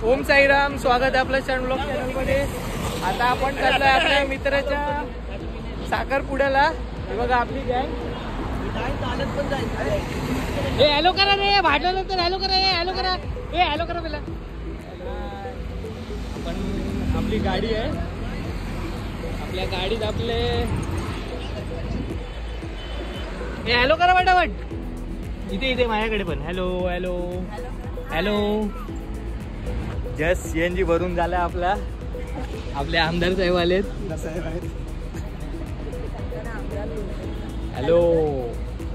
ओम साईराम, स्वागत आहे आपल्या चॅनल मध्ये। आता आपण चाललोय आपल्या मित्राच्या साखरपुड्याला। हे बघा आपली गँग चालत पण जायचं। ए हॅलो करा रे, भांडलं तर हॅलो करा, हॅलो करा, ए हॅलो करा पहिला। आपण आपली गाडी आहे, आपल्या गाडीत आपले ए हॅलो करा फटाफट। इथे इथे माझ्याकडे पण hello hello hello. Just CNG भरून झाला आपला, आपले आमदार साहेब आलेत। हॅलो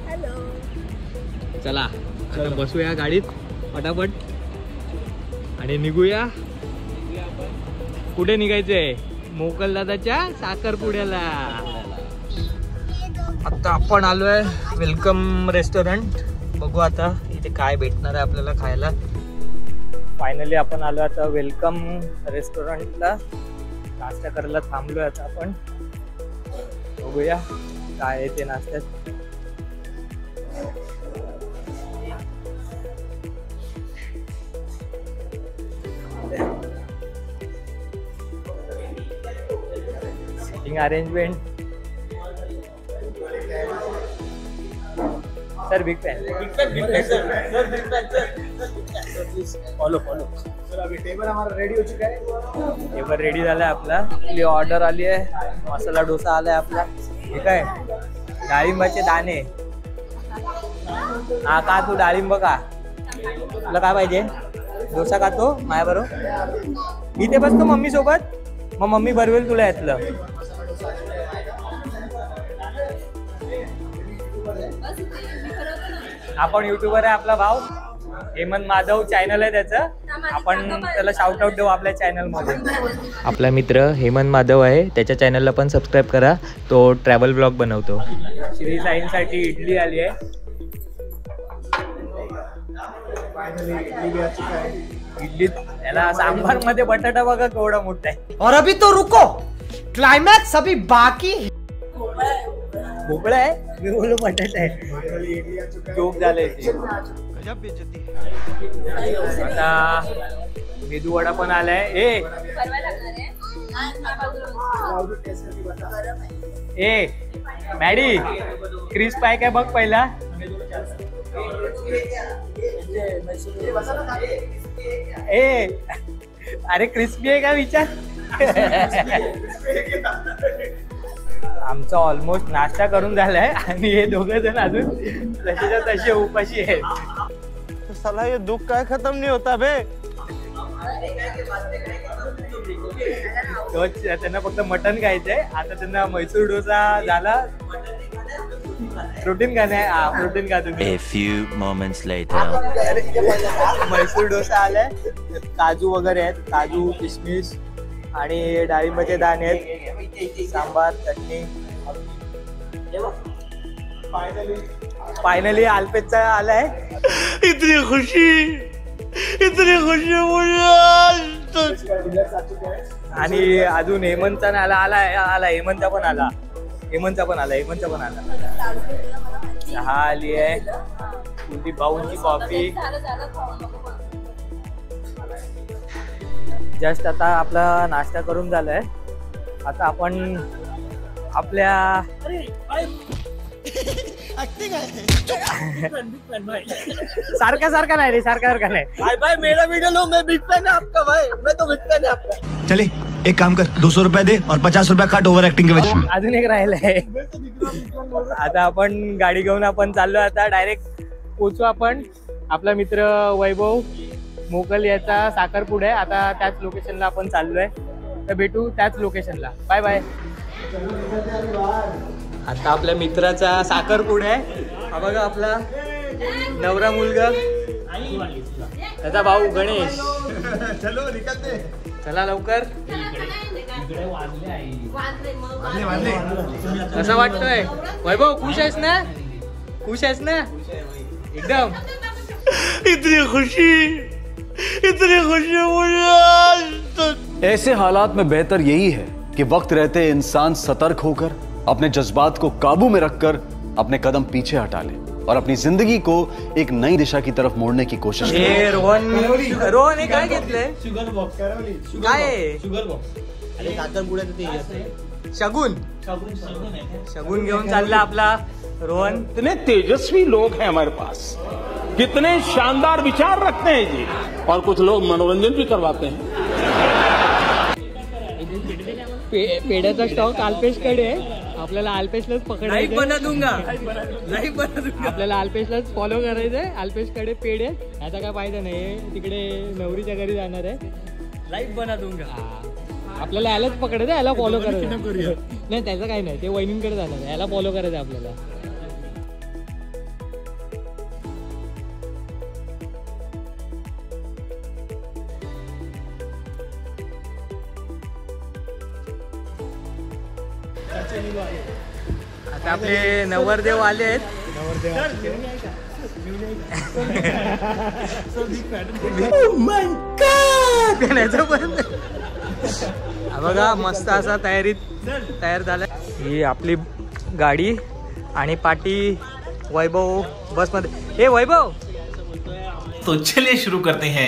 हॅलो, चला आता बसूया गाडीत फटाफट आणि निघूया। कुठे निघायचंय? मोकलदादाच्या साखरपुड्याला। आता आपण आलोय वेलकम रेस्टॉरंट। बघू आता इथे काय भेटणार आहे आपल्याला खायला। फायनली आपण आलो आता वेलकम रेस्टॉरंटला, नाश्ता करायला थांबलोय आता आपण। बघूया काय आहे ते नाश्त्यात। Sitting arrangement sir, big fan follow sir. अभी टेबल हमारा रेडी हो चुका है। टेबल रेडी झाला आहे आपला। आपली ऑर्डर आली आहे, मसाला डोसा आलाय आपला। हे काय डाळिंबाचे दाणे। हा का तू डाळिंब का? तुला काय पाहिजे? डोसा खातो माझ्या बरोबर? इथे बसतो मम्मी सोबत, मग मम्मी बरवेल तुला यातलं। आपण युट्यूबर आहे, आपला भाऊ हेमंत माधव चॅनल आहे त्याचं, आपण त्याला शाउट आउट देऊ आपल्या चॅनल मध्ये। आपला मित्र हेमंत माधव आहे, त्याच्या चॅनलला पण सबस्क्राईब करा, तो ट्रॅव्हल ब्लॉग बनवतो। श्री साईंसाठी इडली आली आहे। इडली याला सांबार मध्ये बटाटा बघा केवढा मोठा आहे। और अभी तो रुको, क्लाइमैक्स अभी बाकी। भोपळा आहे, मी बोललो बटाटा आहे। जोक झालंय ते। आता मेदू वडा पण आलाय। ए मॅडी, क्रिस्प आहे काय बघ पहिला। ए अरे क्रिस्पी आहे का विचार। आमचा ऑलमोस्ट नाश्ता करून झालाय आणि हे दोघं जण अजून तसेच्या तसे उपाशी आहेत। साला ये दुख काय खत्म नहीं होता बे। त्यांना फक्त मटन खायचंय। आता त्यांना मैसूर डोसा झाला, प्रोटीन खाणे। प्रोटीन खा तुम्ही। A few moments later. Mysore dosa आलाय, काजू वगैरे आहेत, काजू किशमिश आणि डाळिंबाचे दाणे आहेत, सांबार चटणी। फायनली अल्पेशचा आलाय। इतनी खुशी मुझे। आणि अजून हेमंतचा आला हेमंतचा पण आला। चहा आली आहे, कुलदीप भाऊंची कॉफी। जस्ट आता आपला नाश्ता करून झालाय। आता आपण आपल्या सारखा नाही रे, सारखा नाही। भाई मेरा वीडियो लो, मैं बिग फैन है आपका भाई, मैं तो बिग फैन है आपका। चले एक काम कर, 200 रुपए दे और 50 रुपए काट ओव्हर ऍक्टिंग के वजह से। अजून एक राहिलंय। आता आपण गाडी घेऊन आपण चाललो, आता डायरेक्ट पोहोचू आपण। आपला मित्र वैभव मोकल याचा साखरपुडा आहे, आता त्याच लोकेशनला आपण चाललोय। तर भेटू त्याच लोकेशनला। Bye bye. आता आपल्या मित्राचा साखरपुडा आहे। हा बघा आपला नवरा मुलगा, त्याचा भाऊ गणेश। चला लवकर। कसं वाटतंय वैभव? खुश आहेस ना? एकदम। इतनी खुशी मुझे। ऐसे हालात में बेहतर यही है कि वक्त रहते इंसान सतर्क होकर अपने जज्बात को काबू में रखकर अपने कदम पीछे हटा ले। और अपनी जिंदगी को एक नई दिशा की तरफ मोड़ने की कोशिश करें। हे रोहन हे काय घेतलंय? काय आहे? अरे साखरपुड्याचं ते असते. शगुन घेऊन चालला आपला रोहन. कितने तेजस्वी लोग हैं हमारे पास, कितने शानदार विचार रखते हैं जी, और कुछ लोग मनोरंजन भी करवाते हैं. पेड्याचा स्टॉक अल्पेशकडे आहे. आपल्याला अल्पेशलाच पकडायचं. आपल्याला अल्पेशलाच फॉलो करायचंय. अल्पेशकडे पेड आहे. याचा काय फायदा नाही. तिकडे नवरीच्या घरी जाणार आहे. लाईव्ह बना दूंगा. आपल्याला यालाच पकडायचं, याला फॉलो करायचं. नाही त्याचं काही नाही, ते वहिनींकडे जाणार आहे. याला फॉलो करायचं आपल्याला. आता आपले नवरदेव आले आहेत. बघा मस्त असा तयार झाला. ही आपली गाडी आणि पाटी वैभव बस मध्ये. हे वैभव, तो चलिए शुरू करते हैं.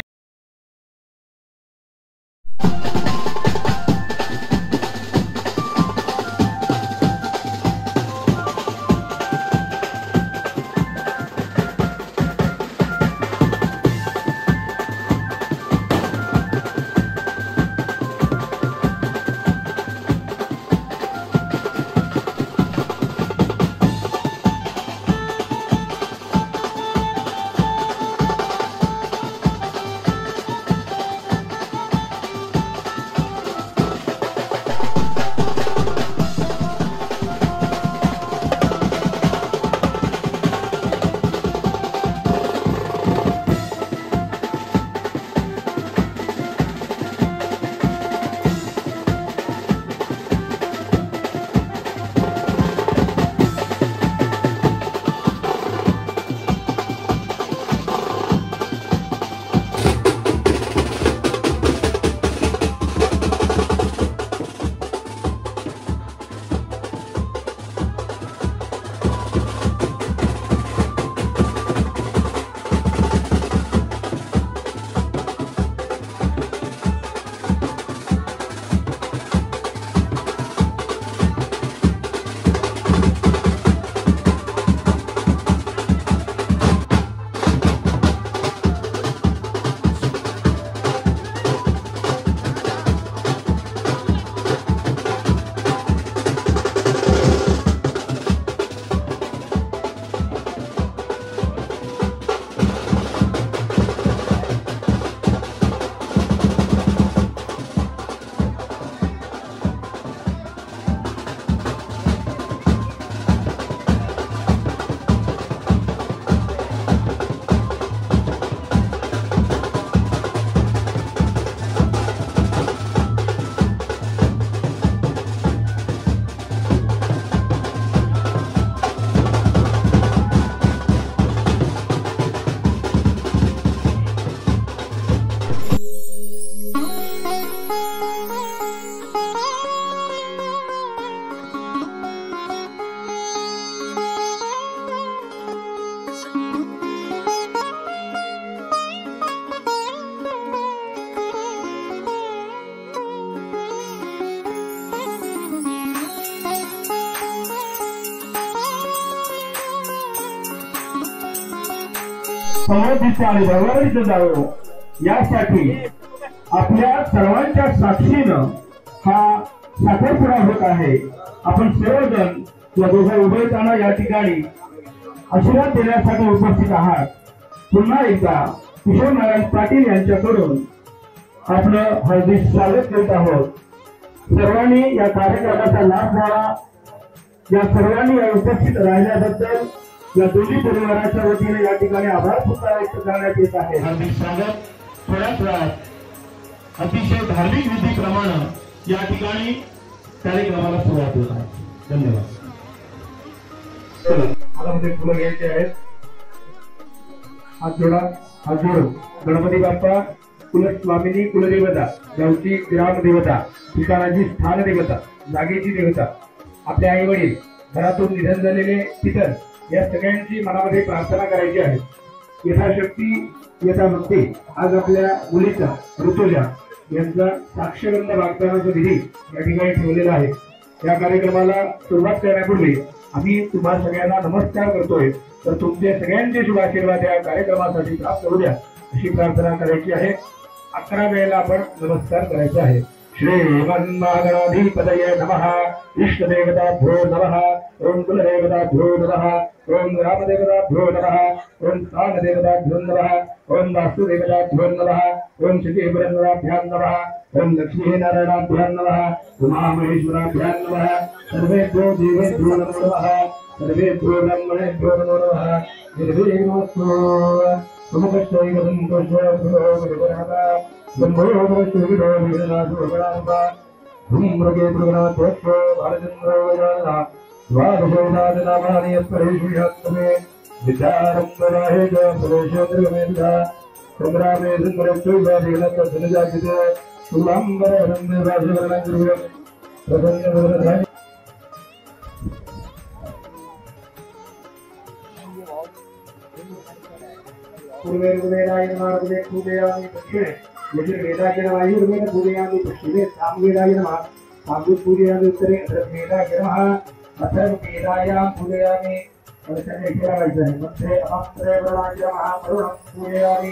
समृद्धीचं आणि भरभराटीचं जावं यासाठी आपल्या सर्वांच्या साक्षीनं हा साखरपुडा होत आहे. आपण सर्वजण या दोघं उभयताना या ठिकाणी आशीर्वाद देण्यासाठी उपस्थित आहात. पुन्हा एकदा किशोर नारायण पाटील यांच्याकडून आपलं हार्दिक स्वागत करत आहोत. सर्वांनी या कार्यक्रमाचा लाभ घ्यावा. या सर्वांनी या उपस्थित राहिल्याबद्दल या दोन्ही परिवाराच्या वतीने या ठिकाणी आभार सुद्धा व्यक्त करण्यात येत आहे. हार्दिक स्वागत. थोड्याच वेळात अतिशय धार्मिक विधीप्रमाणे या ठिकाणी कार्यक्रमाला सुरुवात होत आहे. धन्यवाद. हातामध्ये फुलं घ्यायचे आहेत. हात जोडा. हात जोडून गणपती बाप्पा कुलस्वामिनी कुलदेवता, गावची ग्रामदेवता, ठिकाणाची स्थान देवता, जागेची देवता, आपले आई वडील, घरातून निधन झालेले पितर या सगळ्यांची मनामध्ये प्रार्थना करायची आहे. यथाशक्ती यथाभक्ती आज आपल्या मुलीचा ऋतुजा यांचा साक्षगंध वागतानाचा विधी या ठिकाणी ठेवलेला आहे. या कार्यक्रमाला सुरुवात करण्यापूर्वी आम्ही तुम्हा सगळ्यांना नमस्कार करतोय. तर तुमचे सगळ्यांचे शुभ आशीर्वाद या कार्यक्रमासाठी प्राप्त होऊ द्या अशी प्रार्थना करायची आहे. 11 वेळेला आपण नमस्कार करायचा आहे. श्रीमन्महागणाधिपतये नमः. इष्टदेवताभ्यो नमः. ओम कुलदेवताभ्यो नमः. ओम ग्रामदेवताभ्यो नमः. ओम स्थानदेवताभ्यो नमः. ओम वास्तुदेवताभ्यो नमः. ओम श्रीपुरन्दराभ्यां नमः. ओम लक्ष्मीनारायणाभ्यां नमः. उमामहेश्वराभ्यां नमः. सर्वेभ्यो देवेभ्यो नमो नमः. सर्वेभ्यो ब्रह्मणेभ्यो नमो नमः. निर्विघ्नमस्तु. पूर्वेर्वेदाय नमः. पूजयामि दक्षिणे यजुर्वेदाय नमः. यजुर्वेद पूजयामि पश्चिमे सामवेदाय नमः. सामवेद पूजयामि उत्तरे अथर्ववेदाय नमः. अथर्ववेदायां पूजयामि अर्थनेश्वराय मध्ये अमस्त्रेवर्णाय नमः. वरुणं पूजयामि.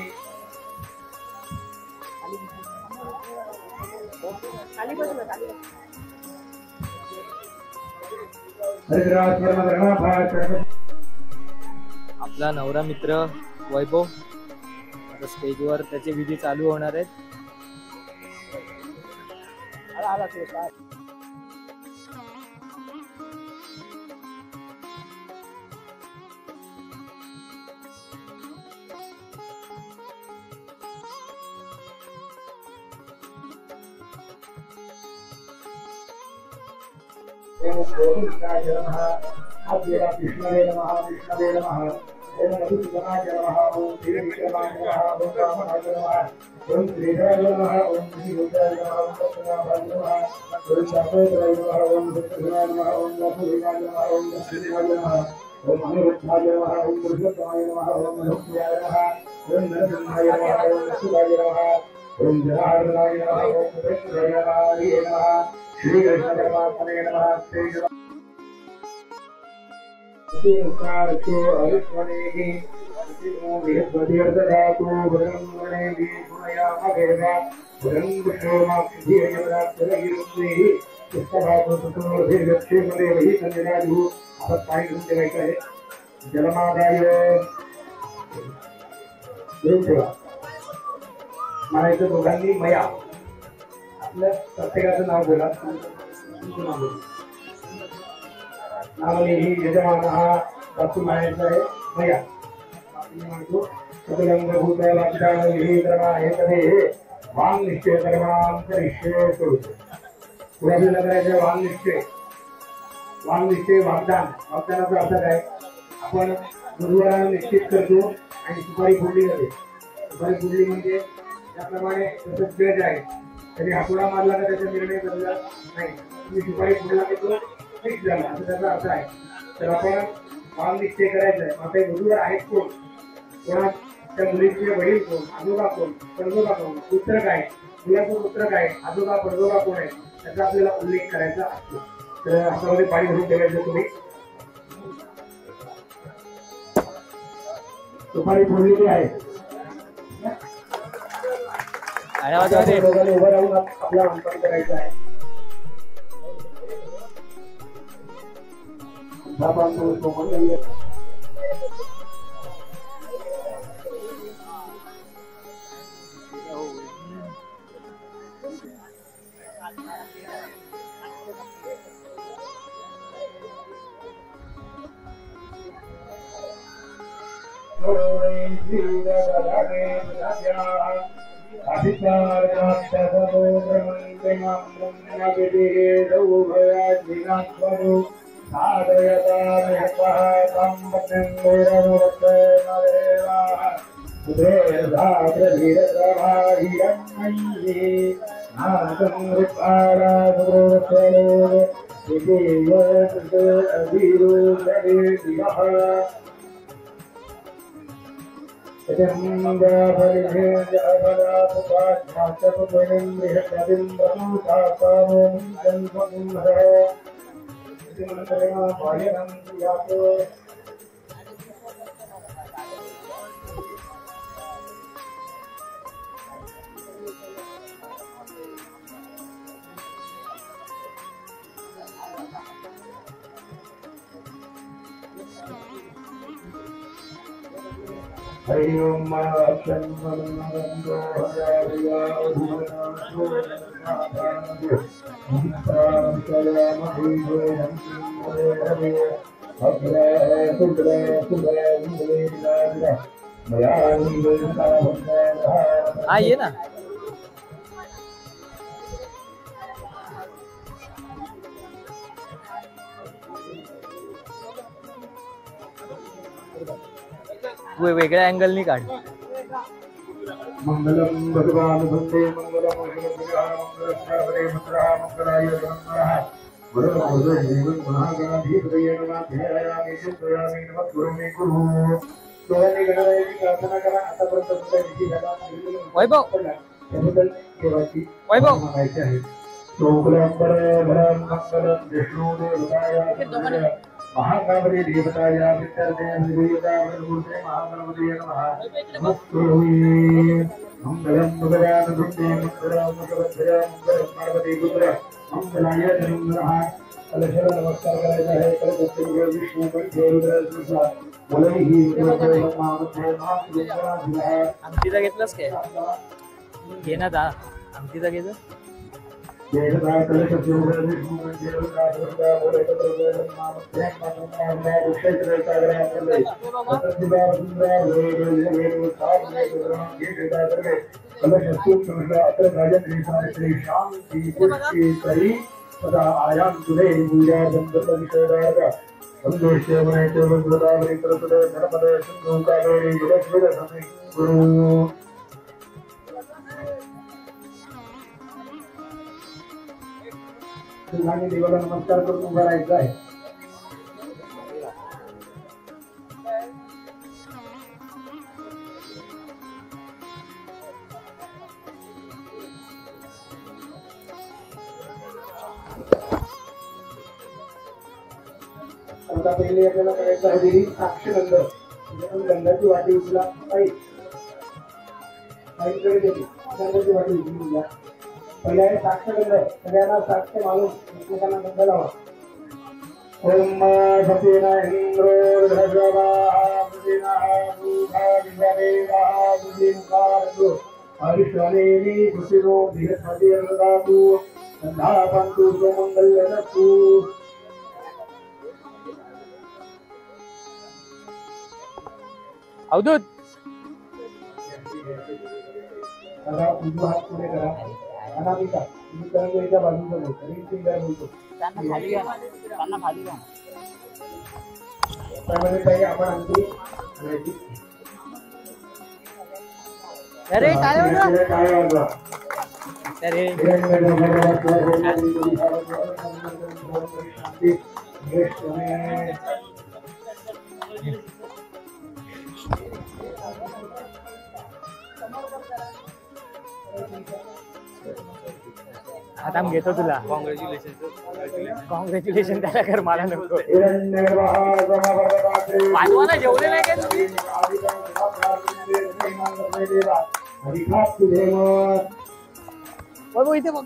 आपला नवरा मित्र वैभव आता स्टेजवर त्याचे विधी चालू होणार आहेत. कृष्णवे नमः. कृष्णवे नमः. ओम मधुसूदनाय नमः. ओम श्रीविक्रमाय नमः. ओम रामाय नमः. ओम श्रीधराय नमः. ओम श्रीरुद्राय नमः. ओम सत्यनारायणाय नमः. ओम शांतोदराय नमः. ओम भक्तजनाय नमः. ओम लक्ष्मीनाय नमः. ओम लक्ष्मीनाय नमः. ओम अनिरुद्धाय नमः. ओम पुरुषोत्तमाय नमः. ओम लक्ष्मीनाय नमः. ओम नरसिंहाय नमः. ओम शिवाय नमः. ओम जनार्दनाय नमः. ओम कृष्णाय नमः. श्री कृष्ण परमात्मने नमः. श्री संस्कारको अविस्मरेहि सिमो विहद्वदिर्दधातु ब्रह्मणे विष्णुयामदेव ब्रह्मक्षोमाक्षिधियमराक्षरगिरुष्णेहि पुष्पभातो सुतोर्भिर्गच्छेमदेवहि संजनायुः. आपण पाणी घेऊन ठेवायचं आहे. जलमादाय घेऊन ठेवा. म्हणायचं दोघांनी मया. आपल्या प्रत्येकाचं नाव बोला. नामनेहि यजमानः वस्तु म्हणायचं आहे मया. म्हणतो सकलंगभूतलक्षाणविहि कर्माहेतदेः वाङ्निश्चय कर्मां करिष्ये करोतु. पुढे करायचं वाङ्निश्चय. वाङ्निश्चय वाग्दान. वाग्दानाचा अर्थ काय? आपण गुरुवाराला निश्चित करतो आणि सुपारी फोडली जाते. सुपारी फोडली म्हणजे त्याप्रमाणे जसं जज आहे तरी हातोडा मारला तर त्याचा निर्णय बदलला नाही. तुम्ही सुपारी फोडला की तो फिक्स झाला असं त्याचा अर्थ आहे. तर आपण वाण निश्चय करायचा आहे. आता गुरुवार आहेत कोण? कोणा त्या मुलीचे वडील कोण? आजोबा कोण? परजोबा कोण? पुत्र काय? मुलाचं पुत्र काय? आजोबा परजोबा कोण आहे त्याचा आपल्याला उल्लेख करायचा असतो. तर हातामध्ये पाणी भरून ठेवायचं. तुम्ही सुपारी फोडलेली आहे. दोघांनी उभं राहून आपला अंकन करायचं आहे. हाँ ये ना वो वेगळ्या अँगल नी काढ. मंगलम भगवान वंदे मंगलम मंगलम मंगलाय मंगलाय वैभव वैभव महागणपति देवताय महागणपति मंगलम भगवान वंदे मंगलम मंगलम पार्वती पुत्र मंगलाय कलशर नमस्कार करायचा आहे. कल विष्णू आमटीचा घेतलास काय घे ना दा आमटीचा घे सदा आयाम तुरे पूजा बंदर विषयदायका संदेशे मनेते वज्रदावरी तरसुदे धर्मदे सिंधुकावेरी जलस्विद समे गुरु तुम्हारी देवाला नमस्कार करून उभा राहायचं आहे. आता पहिले आपल्याला करायचं आहे साक्षगंध. गंधाची वाटी उचला आईकडे गेली गंधाची वाटी उचलून घ्या. पहिले आहे साक्षगंध. सगळ्यांना साक्ष मानून एकमेकांना गंध लावा. ओम सतेना इंद्रो हरिश्वनेनी भूषिरो धीरधातु गंधापंतु सोमंगल्यनतु. अवधूत उजवा हात पुढे करा. अनामिका तुम्ही करंगळीच्या बाजूला बोलतो. रिंगसिंगर बोलतो. त्यामध्ये काही आपण आणखी अरे काय होतं काय वाजवा अरे आता घेतो तुला. कॉंग्रॅच्युलेशन त्याला कर मला नको. वाजवायला जेवले नाही काय तुम्ही. इथे बघ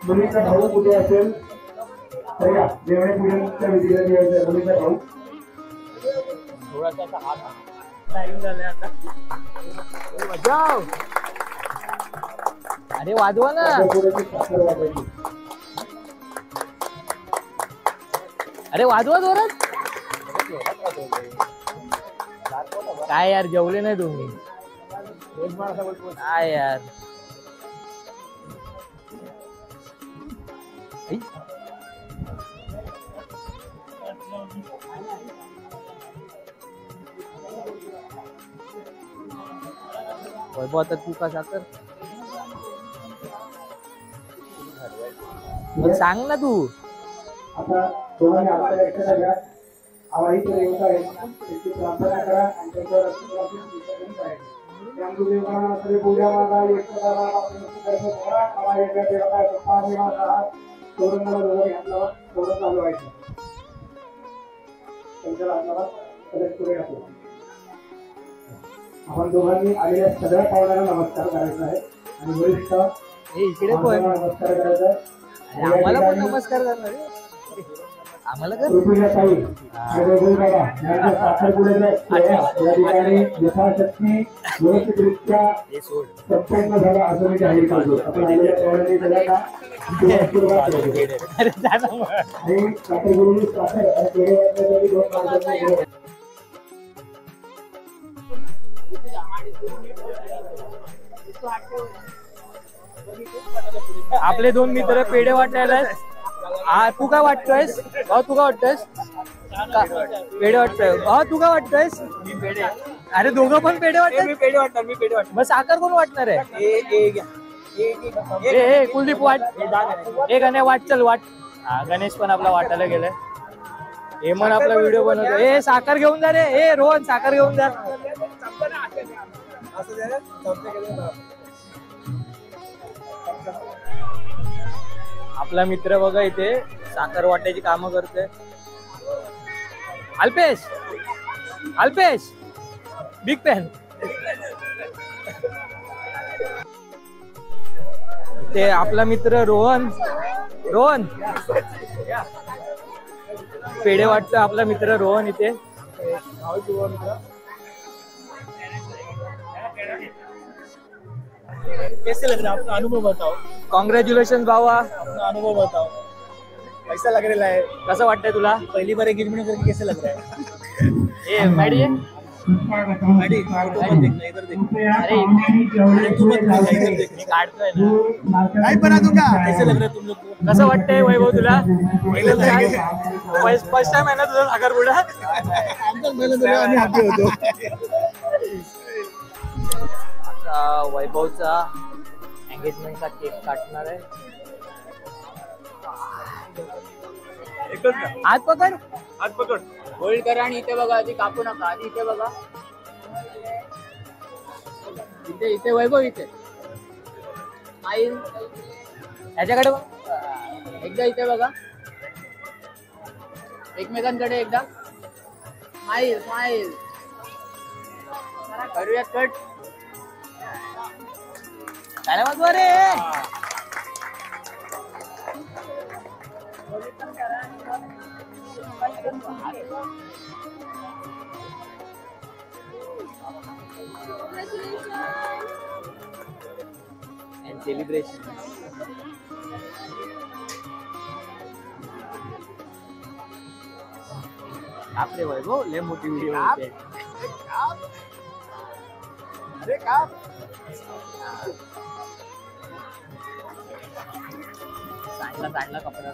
मुलीचा भाऊ कुठे असेल तर या जेवणे पूजनच्या विधीला द्यायचं. मुलीचा भाऊ थोडासा हात टाइम झाले आता. वाजव अरे वाजवा ना. अरे वाजवा जोरात. काय यार जेवले नाही तुम्ही काय यार. वैभव आता तू कसा कर सांग ना तू. आता दोघांनी आपल्या लक्षात घ्या आवाही प्रयोग आहे त्याची प्रार्थना करा आणि त्याच्यावर त्यामुळे पूजा माता एकदा चालू व्हायचं त्यांच्या आपल्याला पुढे टाकू. आपण दोघांनी आलेल्या सगळ्या पाहुण्यांना नमस्कार करायचा आहे आणि वरिष्ठ नमस्कार करायचा आहे. आम्हाला पण नमस्कार करणार आम्हाला कर ताई साखरपुड्याच्या या ठिकाणी यथाशक्ती व्यवस्थितरित्या संपन्न झाला असं मी जाहीर करतो. आपण आलेल्या पाहुण्यांनी सगळ्यांना सुरुवात करतो आणि साखरपुड्याची साखर आणि पेढे वाटण्यासाठी 2 माणसांना आपले 2 मित्र पेढे वाटायला. तू काय वाटतोयस भाऊ? तू काय वाटतोयस? पेढे वाटतोय भाऊ? तू काय वाटतोयस? अरे दोघं पण पेढे वाटतात. मी पेढे वाटणार. मग साखर कोण वाटणार आहे? कुलदीप वाट. गणेश वाट. चल वाट. गणेश पण आपला वाटायला गेलाय. हेमन आपला व्हिडिओ बनवतो. साखर घेऊन जा रे. रोहन साखर घेऊन जा. आपला मित्र बघा इथे साखर वाटायची कामं करतोय. Alpesh big pan. ते आपला मित्र रोहन पेढे वाटतं. आपला मित्र रोहन इथे. कैसे लग रहा है अपना अनुभव बताओ. कॉंग्रॅच्युलेशन भावा. अपना अनुभव बताओ कैसा लग रहा है. कसं वाटतंय तुला? पहली बार एंगेजमेंट करके कैसे लग रहा है. मॅडी मॅडी फोटो मत देखना इधर देख. अरे तू मत देख इधर देख. मी काढतोय ना. काय बना दूंगा. कैसे लग रहा है तुम लोग को. कसं वाटतंय वैभव तुला? फर्स्ट टाइम आहे ना तुझा साखरपुडा? आम्ही हॅपी होतो. आता वैभवचा एंगेजमेंटचा केक काटणार आहे. हात पकड. होल्ड करा आणि इथे बघा. आधी कापू नका. आधी इथे बघा. इथे वैभव इथे. याच्याकडे एकदा इथे बघा. एकमेकांकडे एकदा. स्माइल करूयात कट. काय वाजवा रे. सेलिब्रेशन. आपले वैभव लय मोठी व्हिडिओ होते. अरे का सांडला कपडा.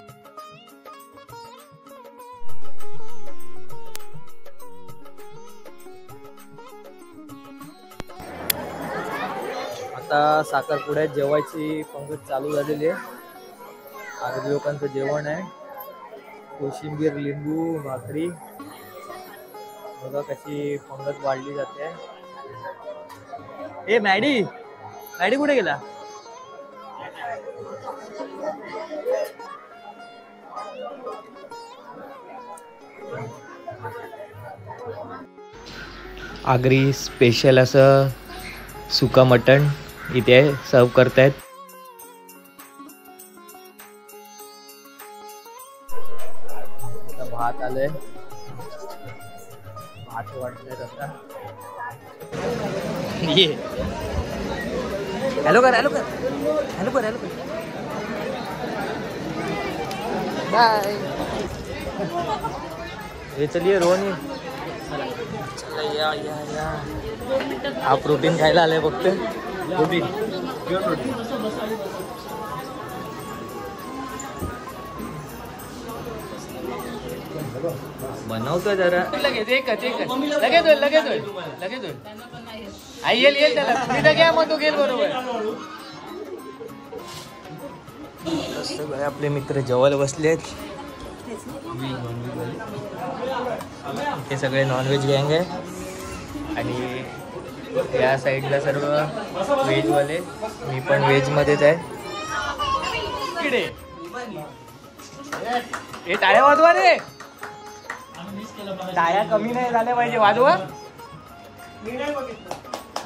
आता साखरपुड्यात जेवायची पंगत चालू झालेली आहे. 8 लोकांचं जेवण आहे. कोशिंबीर, लिंबू, भाकरी. बघा कशी पंगत वाढली जाते. मॅडी कुठे गेला? आगरी स्पेशल असं सुका मटण इथे सर्व करतायत. भात आलंय. भात वाटलंय आता. ये हॅलो कर बाय. ये चलिए रोहन. या हा प्रोटीन खायला आलाय फक्त. Protein pure protein. बनवतोय जरा. लगेच येईल त्याला. तुम्ही तर घ्या मग तो घेईल बरोबर. सगळे आपले मित्र जेवायला बसलेत. हे सगळे नॉनव्हेज गँग आहे आणि या साईडला सर्व व्हेजवाले. मी पण व्हेजमध्येच आहे. हे टाळ्या वाजवा रे. टाळ्या कमी नाही झाल्या पाहिजे, वाजवा.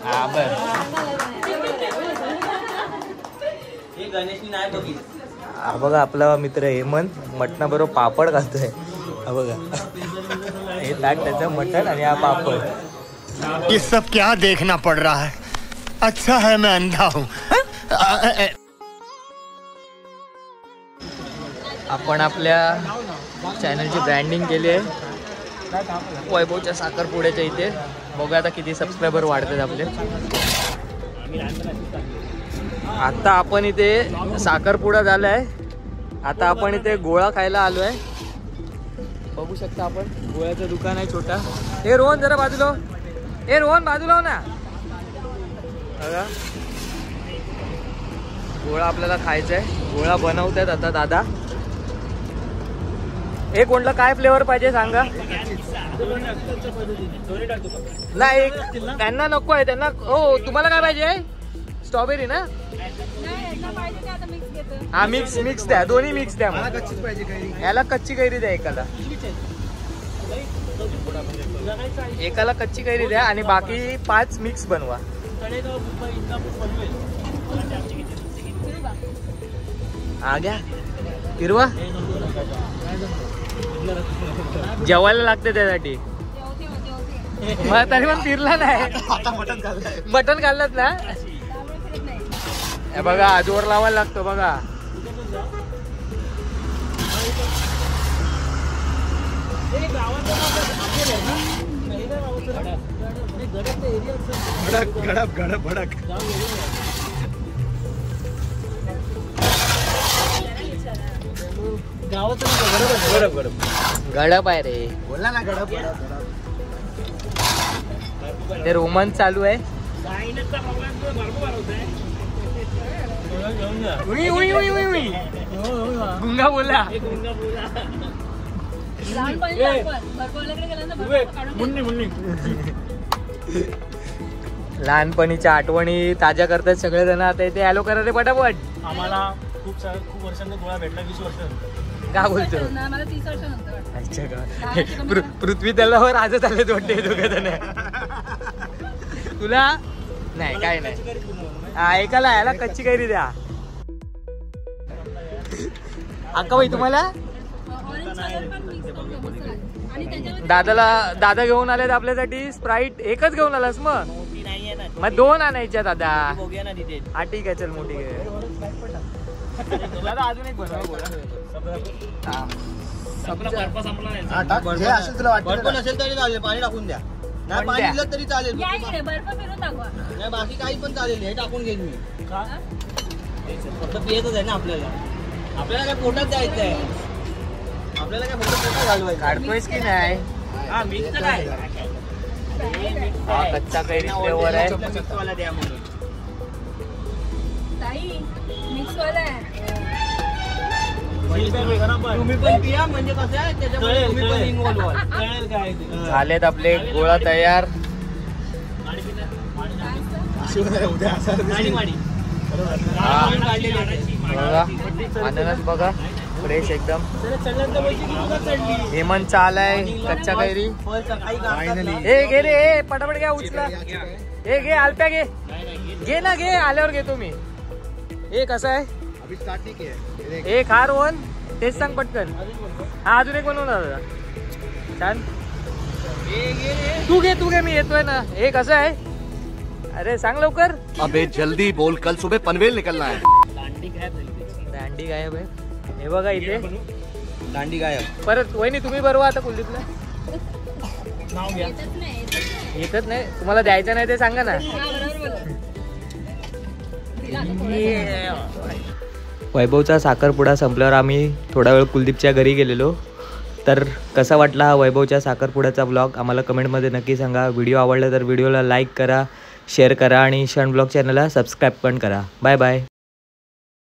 हा बर. हा बघा आपला मित्र हेमंत मटणाबरोबर पापड घालतोय. हा बघा हे ताट त्याचं मटण आणि हा पापड. ये सब क्या देखना पड़ रहा है? अच्छा है मैं अंधा हूँ. आपण आपल्या चॅनलची ब्रँडिंग केली आहे वैभवच्या साखरपुड्याच्या इथे. बघूया आता किती सबस्क्रायबर वाढतात आपले. आता आपण इथे साखरपुडा झाला आहे. आता आपण इथे गोळा खायला आलो आहे. बघू शकता आपण गोळ्याचं दुकान आहे छोटा. हे रोहन जरा बाजूला. हे रोहन बाजूला हो ना. बघा गोळा आपल्याला खायचा आहे. गोळा बनवतात आता दादा. हे कोणला काय फ्लेवर पाहिजे सांगा. नाही त्यांना नको आहे. त्यांना हो तुम्हाला काय पाहिजे. स्ट्रॉबेरी ना. हा मिक्स द्या. दोन्ही मिक्स द्या. याला कच्ची कैरी द्या. एकाला कच्ची कैरी द्या आणि बाकी 5 मिक्स बनवा. हा घ्या हिरवा. जेवायला लागते त्यासाठी. मला तरी पण फिरला नाही. मटण खाल्लंच ना. बघा जोर लावायला लागतो बघा. गडप आहे रे. बोला ना गडप. ते रोमन्स चालू आहे. गुंगा बोला. लहानपणीच्या आठवणी ताज्या करतात सगळेजण. आता इथे हॅलो करा रे पटापट. आम्हाला खूप वर्षांनी गोळा भेटला. 20 वर्ष. का बोलतो. मला 30 वर्ष नंतर. अच्छा का. पृथ्वी तलावर आजच आले वाटते दोघं. तुला नाही काय नाही. हा एकाला याला कच्ची कैरी द्या. अक्का बाई तुम्हाला. दादा घेऊन आले आपल्यासाठी स्प्राईट. एकच घेऊन आलास मग 2 आणायच्या दादा. हा ठीक आहे चल मोठी घे. दादा अजून एक बनवा. बर्फ नसेल तरी चालेल. पाणी टाकून द्या. नाही पाणी दिलं तरी चालेल. नाही बाकी काही पण चालेल. हे टाकून घेईन मी. फक्त पियतच आहे ना आपल्याला. आपल्याला काय पोटात द्यायचं आहे. आपल्याला काय फक्त पोटात घालवायचं. काढतोयस की नाही. कच्चा कैरी फ्लेवर आहे. मिक्सवाला द्या म्हणून. तुम्ही पण पिया म्हणजे कसं आहे त्याच्यामध्ये तुम्ही पण इन्व्हॉल्व व्हाल. झालेत आपले गोळा तयार. अननस बघा फ्रेश एकदम. हेमंत चालाय कच्चा कैरी. हे घे रे पटापट घ्या. उचला. हे घे आलप्या घे ना. घे आल्यावर घेतो मी. हे कसं आहे. एक हार वन तेच सांग पटकन. हा अजून एक बनवणार छान. तू घे मी येतोय ना. हे कसं आहे. अरे सांग लवकर. अबे जल्दी बोल. कल सुबह पनवेल निकलना है. दांडी गायब आहे. हे बघा इथे दांडी गायब. परत वहिनी तुम्ही बरोबर आता कुलदीपला. येतच नाही. तुम्हाला द्यायचं नाही ते सांगा ना. वैभवचा साखरपुडा संपल्यावर आम्ही थोडा वेळ कुलदीपच्या घरी गेलेलो. तर कसा वाटला हा वैभवच्या साखरपुड्याचा ब्लॉग आम्हाला कमेंटमध्ये नक्की सांगा. व्हिडिओ आवडला तर व्हिडिओला लाईक करा, शेअर करा आणि क्षण ब्लॉग चॅनलला सबस्क्राईब पण करा. Bye bye.